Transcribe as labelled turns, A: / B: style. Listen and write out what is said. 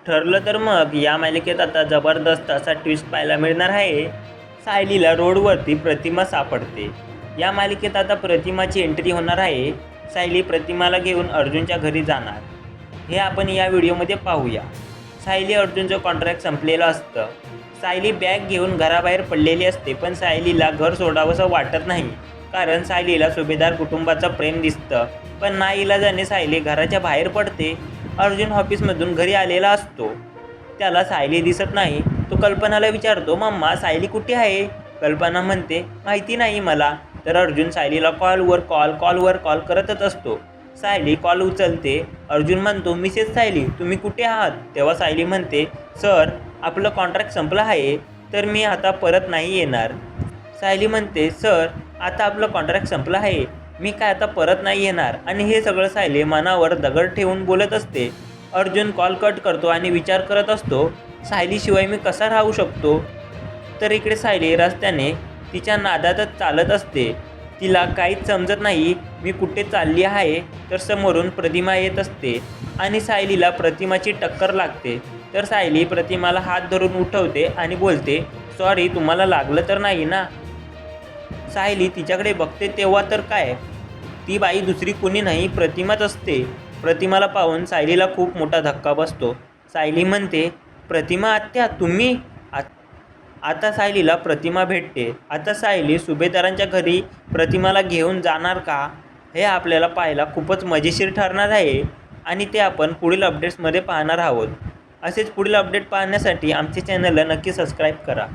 A: ठरलं तर मग या मालिकेत आता जबरदस्त असा ट्विस्ट पाहायला मिळणार आहे. सायलीला रोडवरती प्रतिमा सापडते. या मालिकेत आता प्रतिमाची एंट्री होणार आहे. सायली प्रतिमाला घेऊन अर्जुनच्या घरी जाणार हे आपण या व्हिडिओमध्ये पाहूया. सायली अर्जुनचं कॉन्ट्रॅक्ट संपलेलं असतं. सायली बॅग घेऊन घराबाहेर पडलेली असते, पण सायलीला घर सोडावंसं वाटत नाही, कारण सायलीला सुभेदार कुटुंबाचं प्रेम दिसतं. पण नाईलाजाने सायली घराच्या बाहेर पडते. अर्जुन ऑफिसमधून घरी आलेला असतो. त्याला सायली दिसत नाही. तो कल्पनाला विचारतो, मम्मा सायली कुठे आहे? कल्पना म्हणते, माहिती नाही मला. तर अर्जुन सायलीला कॉलवर कॉल करतच असतो. सायली कॉल उचलते. अर्जुन म्हणतो, मिसेस सायली तुम्ही कुठे आहात? तेव्हा सायली म्हणते, सर आपलं कॉन्ट्रॅक्ट संपलं आहे, तर मी आता परत नाही येणार. सायली म्हणते, सर आता आपलं कॉन्ट्रॅक्ट संपलं आहे, मी काय आता परत नाही येणार. आणि हे सगळं सायली मनावर दगड ठेवून बोलत असते. अर्जुन कॉल कट करतो आणि विचार करत असतो, सायलीशिवाय मी कसा राहू शकतो? तर इकडे सायली रस्त्याने तिच्या नादातच चालत असते. तिला काहीच समजत नाही मी कुठे चालली आहे. तर समोरून प्रतिमा येत असते आणि सायलीला प्रतिमाची टक्कर लागते. तर सायली प्रतिमाला हात धरून उठवते आणि बोलते, सॉरी तुम्हाला लागलं तर नाही ना? सायली तिच्याकडे बघते तेव्हा तर काय, ती बाई दुसरी कोणी नाही प्रतिमाच असते. प्रतिमाला पाहून सायलीला खूप मोठा धक्का बसतो. सायली म्हणते, प्रतिमा आत्या तुम्ही? आता सायलीला प्रतिमा भेटते. आता सायली सुभेदारांच्या घरी प्रतिमाला घेऊन जाणार का, हे आपल्याला पाहायला खूपच मजेशीर ठरणार आहे. आणि ते आपण पुढील अपडेट्समध्ये पाहणार आहोत. असेच पुढील अपडेट पाहण्यासाठी आमचे चॅनलला नक्की सबस्क्राईब करा.